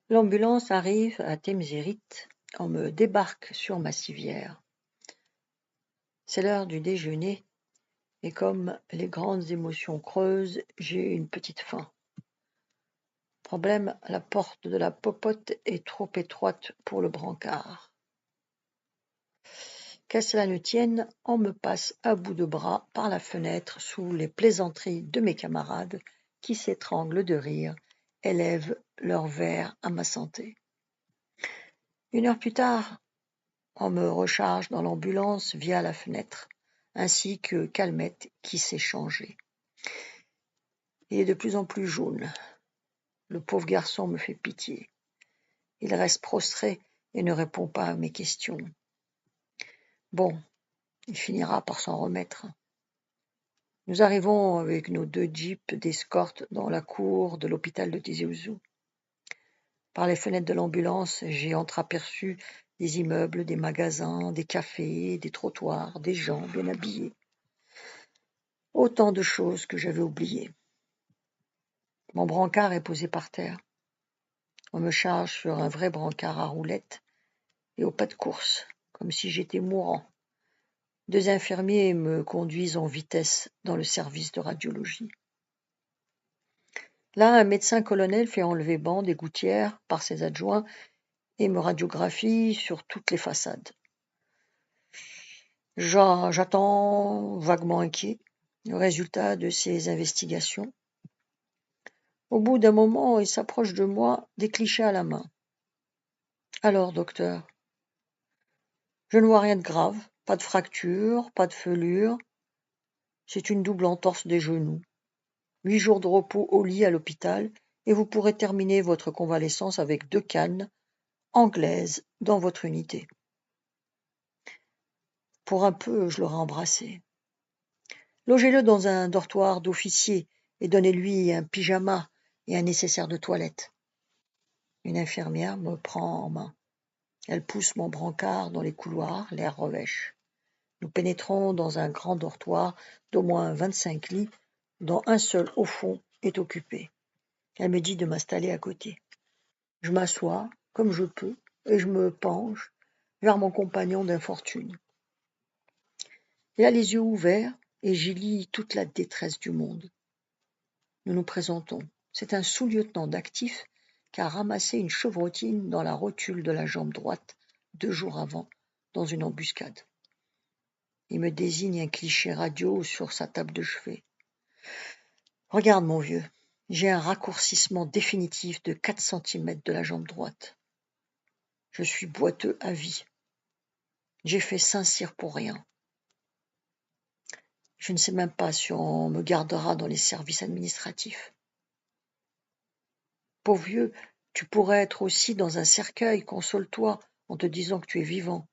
L'ambulance arrive à Temzirit, on me débarque sur ma civière. C'est l'heure du déjeuner, et comme les grandes émotions creusent, j'ai une petite faim. Problème, la porte de la popote est trop étroite pour le brancard. Qu'à cela ne tienne, on me passe à bout de bras par la fenêtre sous les plaisanteries de mes camarades qui s'étranglent de rire et lèvent leurs verres à ma santé. 1 heure plus tard, on me recharge dans l'ambulance via la fenêtre, ainsi que Calmette qui s'est changé. Il est de plus en plus jaune. Le pauvre garçon me fait pitié. Il reste prostré et ne répond pas à mes questions. Bon, il finira par s'en remettre. Nous arrivons avec nos 2 jeeps d'escorte dans la cour de l'hôpital de Tizi Ouzou. Par les fenêtres de l'ambulance, j'ai entreaperçu des immeubles, des magasins, des cafés, des trottoirs, des gens bien habillés. Autant de choses que j'avais oubliées. Mon brancard est posé par terre. On me charge sur un vrai brancard à roulettes et au pas de course, comme si j'étais mourant. 2 infirmiers me conduisent en vitesse dans le service de radiologie. Là, un médecin-colonel fait enlever bandes et gouttières par ses adjoints et me radiographie sur toutes les façades. J'attends, vaguement inquiet, le résultat de ces investigations. Au bout d'un moment, il s'approche de moi, des clichés à la main. Alors, docteur, je ne vois rien de grave, pas de fracture, pas de felure. C'est une double entorse des genoux. 8 jours de repos au lit à l'hôpital et vous pourrez terminer votre convalescence avec 2 cannes anglaises dans votre unité. Pour un peu, je l'aurais embrassé. Logez-le dans un dortoir d'officier et donnez-lui un pyjama et un nécessaire de toilette. Une infirmière me prend en main. Elle pousse mon brancard dans les couloirs, l'air revêche. Nous pénétrons dans un grand dortoir d'au moins 25 lits, dont un seul, au fond, est occupé. Elle me dit de m'installer à côté. Je m'assois, comme je peux, et je me penche vers mon compagnon d'infortune. Il a les yeux ouverts, et j'y lis toute la détresse du monde. Nous nous présentons. C'est un sous-lieutenant d'actif qui a ramassé une chevrotine dans la rotule de la jambe droite 2 jours avant, dans une embuscade. Il me désigne un cliché radio sur sa table de chevet. Regarde, mon vieux, j'ai un raccourcissement définitif de 4 cm de la jambe droite. Je suis boiteux à vie. J'ai fait Saint-Cyr pour rien. Je ne sais même pas si on me gardera dans les services administratifs. Pauvre vieux, tu pourrais être aussi dans un cercueil, console-toi en te disant que tu es vivant.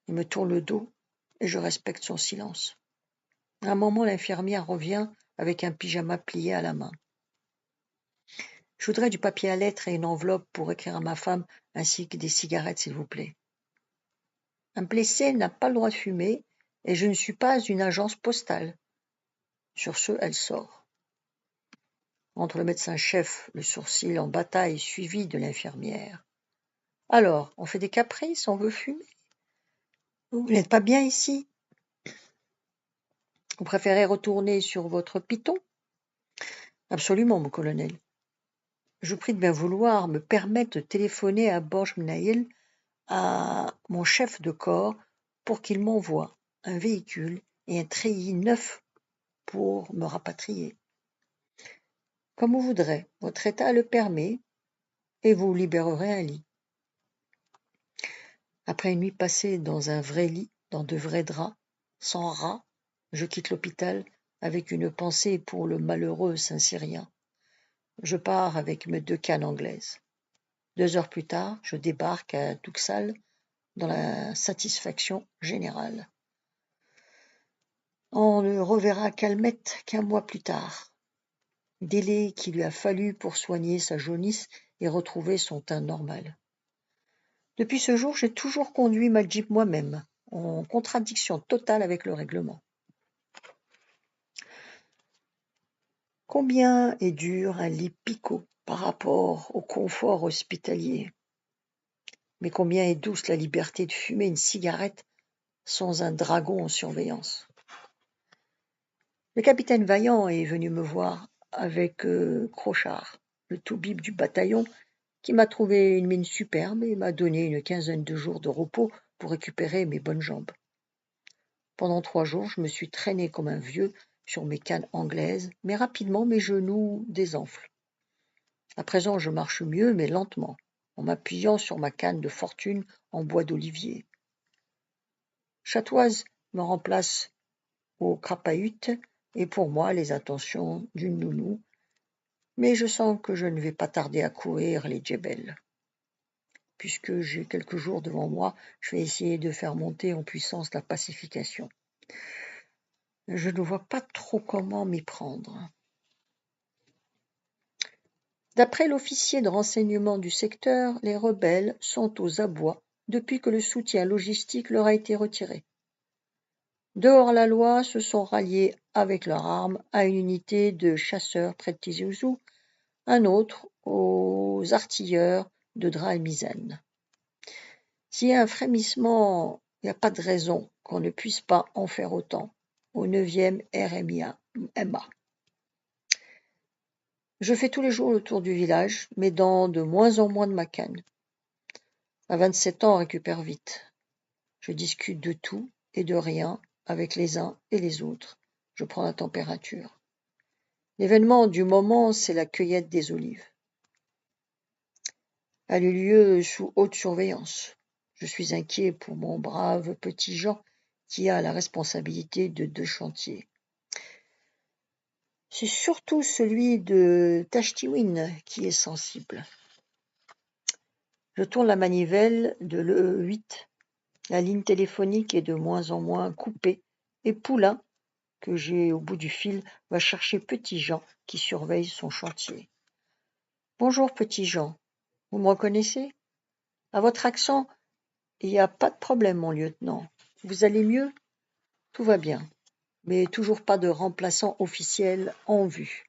Il me tourne le dos et je respecte son silence. À un moment, l'infirmière revient avec un pyjama plié à la main. Je voudrais du papier à lettres et une enveloppe pour écrire à ma femme ainsi que des cigarettes, s'il vous plaît. Un blessé n'a pas le droit de fumer et je ne suis pas une agence postale. Sur ce, elle sort. Entre le médecin-chef, le sourcil en bataille suivi de l'infirmière. Alors, on fait des caprices, on veut fumer. Vous n'êtes pas bien ici? Vous préférez retourner sur votre piton? Absolument, mon colonel. Je vous prie de bien vouloir me permettre de téléphoner à Borj-Mnaïl, à mon chef de corps, pour qu'il m'envoie un véhicule et un treillis neuf pour me rapatrier. Comme vous voudrez, votre état le permet, et vous libérerez un lit. Après une nuit passée dans un vrai lit, dans de vrais draps, sans rats, je quitte l'hôpital avec une pensée pour le malheureux Saint-Cyrien. Je pars avec mes 2 cannes anglaises. 2 heures plus tard, je débarque à Tuxal dans la satisfaction générale. On ne reverra Calmette qu'1 mois plus tard, délai qu'il lui a fallu pour soigner sa jaunisse et retrouver son teint normal. Depuis ce jour, j'ai toujours conduit ma Jeep moi-même, en contradiction totale avec le règlement. Combien est dur un lit picot par rapport au confort hospitalier? Mais combien est douce la liberté de fumer une cigarette sans un dragon en surveillance? Le capitaine Vaillant est venu me voir avec Crochard, le toubib du bataillon, qui m'a trouvé une mine superbe et m'a donné une quinzaine de jours de repos pour récupérer mes bonnes jambes. Pendant 3 jours, je me suis traîné comme un vieux sur mes cannes anglaises, mais rapidement mes genoux désenflent. À présent, je marche mieux, mais lentement, en m'appuyant sur ma canne de fortune en bois d'olivier. Chatoise me remplace au crapahut et pour moi les attentions d'une nounou, mais je sens que je ne vais pas tarder à courir les djebels. Puisque j'ai quelques jours devant moi, je vais essayer de faire monter en puissance la pacification. Je ne vois pas trop comment m'y prendre. D'après l'officier de renseignement du secteur, les rebelles sont aux abois depuis que le soutien logistique leur a été retiré. Deux hors-la-loi se sont ralliés avec leurs armes à une unité de chasseurs près de Tizi Ouzou, un autre aux artilleurs de Dra-et-Mizane. S'il y a un frémissement, il n'y a pas de raison qu'on ne puisse pas en faire autant au 9e RMA. Je fais tous les jours le tour du village, m'aidant de moins en moins de ma canne. À 27 ans, on récupère vite. Je discute de tout et de rien avec les uns et les autres. Je prends la température. L'événement du moment, c'est la cueillette des olives. Elle eut lieu sous haute surveillance. Je suis inquiet pour mon brave petit Jean qui a la responsabilité de 2 chantiers. C'est surtout celui de Tachtiwin qui est sensible. Je tourne la manivelle de l'E8. La ligne téléphonique est de moins en moins coupée et Poulain, que j'ai au bout du fil, va chercher Petit Jean qui surveille son chantier. Bonjour Petit Jean, vous me reconnaissez? À votre accent, il n'y a pas de problème, mon lieutenant. Vous allez mieux? Tout va bien, mais toujours pas de remplaçant officiel en vue.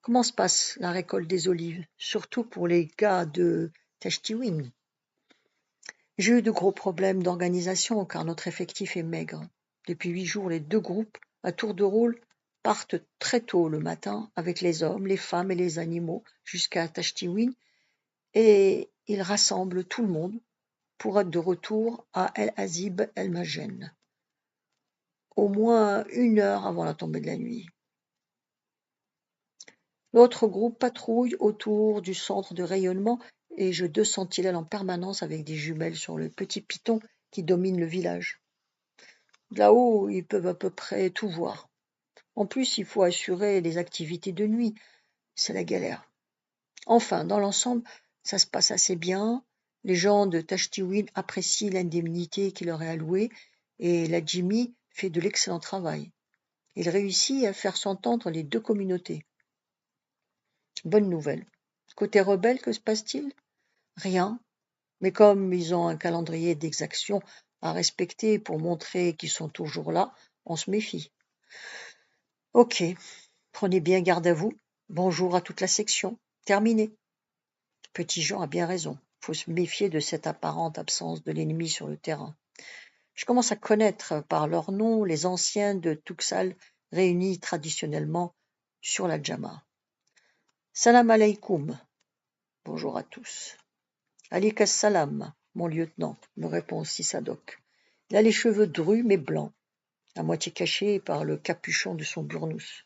Comment se passe la récolte des olives, surtout pour les gars de Tachtiwin? J'ai eu de gros problèmes d'organisation car notre effectif est maigre. Depuis 8 jours, les 2 groupes, à tour de rôle, partent très tôt le matin avec les hommes, les femmes et les animaux jusqu'à Tachtiwin et ils rassemblent tout le monde pour être de retour à El Hazib El Majen, au moins 1 heure avant la tombée de la nuit. L'autre groupe patrouille autour du centre de rayonnement et je 2 sentinelles en permanence avec des jumelles sur le petit piton qui domine le village. Là-haut, ils peuvent à peu près tout voir. En plus, il faut assurer les activités de nuit. C'est la galère. Enfin, dans l'ensemble, ça se passe assez bien. Les gens de Tachtiwin apprécient l'indemnité qui leur est allouée et la Jimmy fait de l'excellent travail. Il réussit à faire s'entendre les 2 communautés. Bonne nouvelle. Côté rebelle, que se passe-t-il? Rien. Mais comme ils ont un calendrier d'exaction à respecter pour montrer qu'ils sont toujours là, on se méfie. Ok, prenez bien garde à vous. Bonjour à toute la section. Terminé. Petit Jean a bien raison. Faut se méfier de cette apparente absence de l'ennemi sur le terrain. Je commence à connaître par leur nom les anciens de Tuksal réunis traditionnellement sur la Djama. Salam alaikum. Bonjour à tous. Alaykas salam, mon lieutenant, me répond Sissadok. Il a les cheveux drus mais blancs, à moitié cachés par le capuchon de son burnous.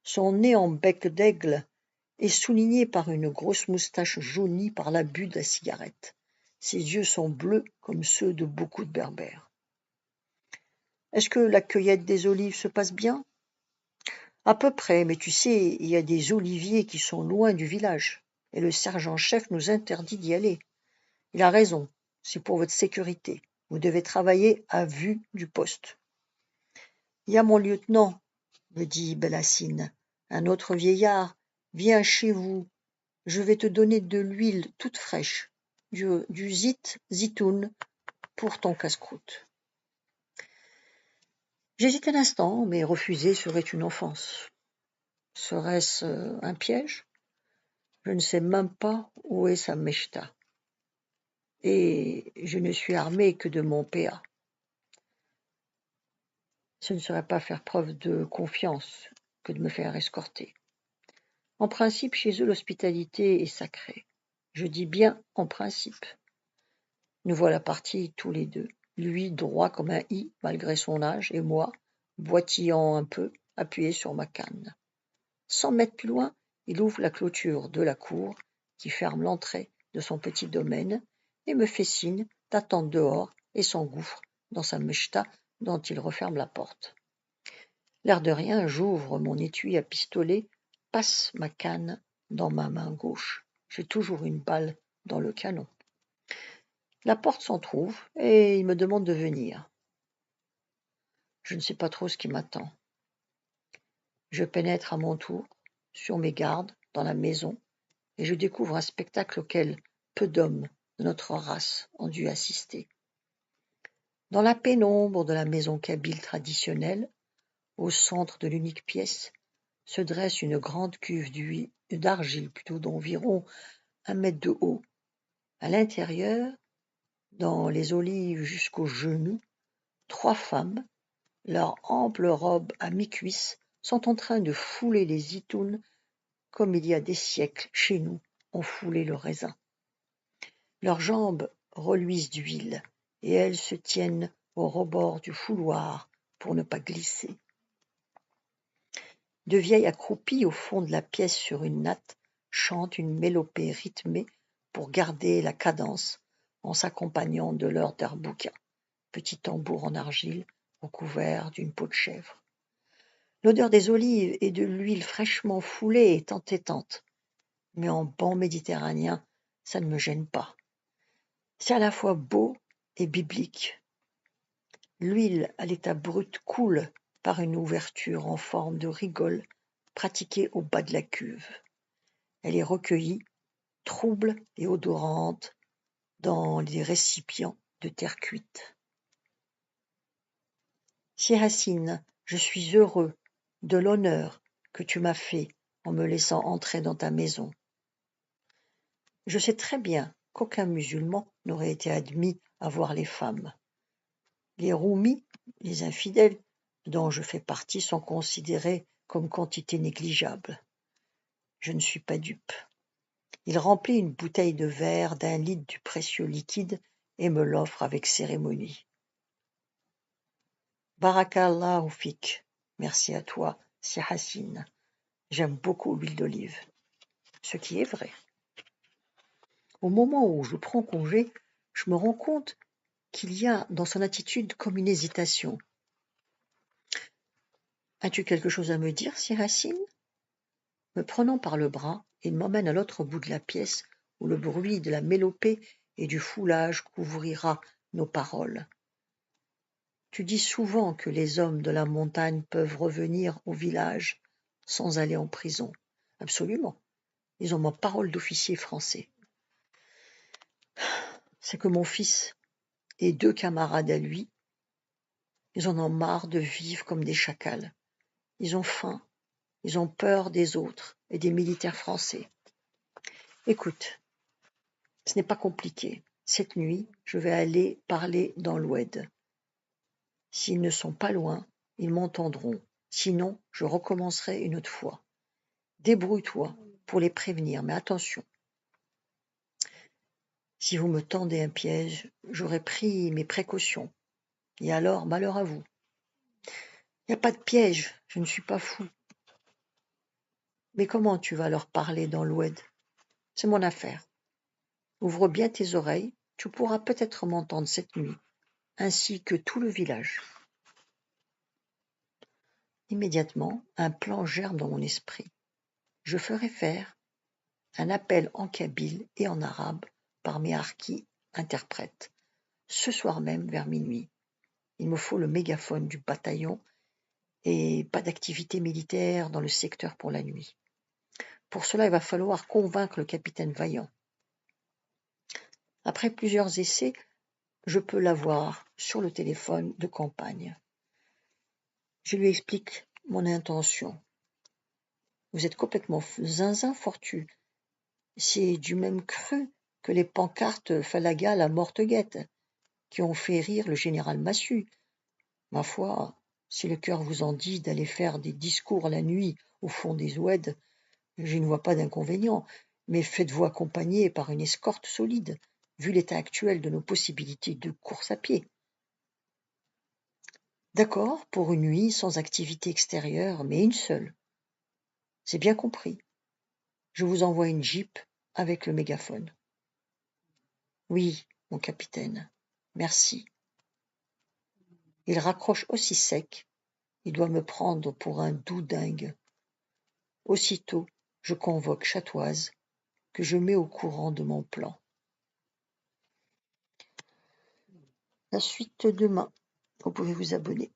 Son nez en bec d'aigle est souligné par une grosse moustache jaunie par l'abus de la cigarette. Ses yeux sont bleus comme ceux de beaucoup de berbères. Est-ce que la cueillette des olives se passe bien? À peu près, mais tu sais, il y a des oliviers qui sont loin du village, et le sergent-chef nous interdit d'y aller. Il a raison, c'est pour votre sécurité. Vous devez travailler à vue du poste. Il y a mon lieutenant, me dit Bellassine, un autre vieillard. Viens chez vous, je vais te donner de l'huile toute fraîche, du zitoun pour ton casse-croûte. J'hésite un instant, mais refuser serait une offense. Serait-ce un piège? Je ne sais même pas où est sa mechta. Et je ne suis armé que de mon PA. Ce ne serait pas faire preuve de confiance que de me faire escorter. En principe, chez eux, l'hospitalité est sacrée. Je dis bien en principe. Nous voilà partis tous les deux, lui droit comme un i malgré son âge, et moi, boitillant un peu, appuyé sur ma canne. 100 mètres plus loin, il ouvre la clôture de la cour qui ferme l'entrée de son petit domaine et me fait signe d'attendre dehors et s'engouffre dans sa mechta dont il referme la porte. L'air de rien, j'ouvre mon étui à pistolet, passe ma canne dans ma main gauche. J'ai toujours une balle dans le canon. La porte s'entr'ouvre et il me demande de venir. Je ne sais pas trop ce qui m'attend. Je pénètre à mon tour, sur mes gardes, dans la maison, et je découvre un spectacle auquel peu d'hommes de notre race ont dû assister. Dans la pénombre de la maison kabyle traditionnelle, au centre de l'unique pièce, se dresse une grande cuve d'argile d'environ 1 mètre de haut. À l'intérieur, dans les olives jusqu'aux genoux, 3 femmes, leurs amples robes à mi-cuisse, sont en train de fouler les zitoun comme il y a des siècles, chez nous, on foulait le raisin. Leurs jambes reluisent d'huile, et elles se tiennent au rebord du fouloir pour ne pas glisser. Deux vieilles accroupies au fond de la pièce sur une natte chantent une mélopée rythmée pour garder la cadence en s'accompagnant de leur darbouka, petit tambour en argile recouvert d'une peau de chèvre. L'odeur des olives et de l'huile fraîchement foulée est entêtante, mais en bon méditerranéen, ça ne me gêne pas. C'est à la fois beau et biblique. L'huile à l'état brut coule par une ouverture en forme de rigole pratiquée au bas de la cuve. Elle est recueillie, trouble et odorante, dans les récipients de terre cuite. Si Racine, je suis heureux de l'honneur que tu m'as fait en me laissant entrer dans ta maison. Je sais très bien qu'aucun musulman n'aurait été admis à voir les femmes. Les roumis, les infidèles, dont je fais partie, sont considérés comme quantité négligeable. Je ne suis pas dupe. Il remplit une bouteille de verre d'1 litre du précieux liquide et me l'offre avec cérémonie. Barakallahu fik. Merci à toi, si Hassine. J'aime beaucoup l'huile d'olive. Ce qui est vrai. Au moment où je prends congé, je me rends compte qu'il y a dans son attitude comme une hésitation. As-tu quelque chose à me dire, si Racine? Me prenant par le bras, il m'emmène à l'autre bout de la pièce où le bruit de la mélopée et du foulage couvrira nos paroles. Tu dis souvent que les hommes de la montagne peuvent revenir au village sans aller en prison. Absolument. Ils ont ma parole d'officier français. C'est que mon fils et 2 camarades à lui, ils en ont marre de vivre comme des chacals. Ils ont faim, ils ont peur des autres et des militaires français. Écoute, ce n'est pas compliqué. Cette nuit, je vais aller parler dans l'oued. S'ils ne sont pas loin, ils m'entendront. Sinon, je recommencerai une autre fois. Débrouille-toi pour les prévenir, mais attention. Si vous me tendez un piège, j'aurai pris mes précautions. Et alors, malheur à vous. Il n'y a pas de piège, je ne suis pas fou. Mais comment tu vas leur parler dans l'oued? C'est mon affaire. Ouvre bien tes oreilles, tu pourras peut-être m'entendre cette nuit, ainsi que tout le village. Immédiatement, un plan germe dans mon esprit. Je ferai faire un appel en kabyle et en arabe par mes harkis interprètes, ce soir même vers minuit. Il me faut le mégaphone du bataillon et pas d'activité militaire dans le secteur pour la nuit. Pour cela, il va falloir convaincre le capitaine Vaillant. Après plusieurs essais, je peux l'avoir sur le téléphone de campagne. Je lui explique mon intention. Vous êtes complètement zinzin, Fortu. C'est du même cru que les pancartes Falaga la morte-guette, qui ont fait rire le général Massu. Ma foi, si le cœur vous en dit d'aller faire des discours la nuit au fond des oueds, je ne vois pas d'inconvénient, mais faites-vous accompagner par une escorte solide, vu l'état actuel de nos possibilités de course à pied. D'accord, pour une nuit sans activité extérieure, mais une seule. C'est bien compris. Je vous envoie une jeep avec le mégaphone. Oui, mon capitaine, merci. Il raccroche aussi sec, il doit me prendre pour un doudingue. Aussitôt, je convoque Chatoise, que je mets au courant de mon plan. La suite demain. Vous pouvez vous abonner.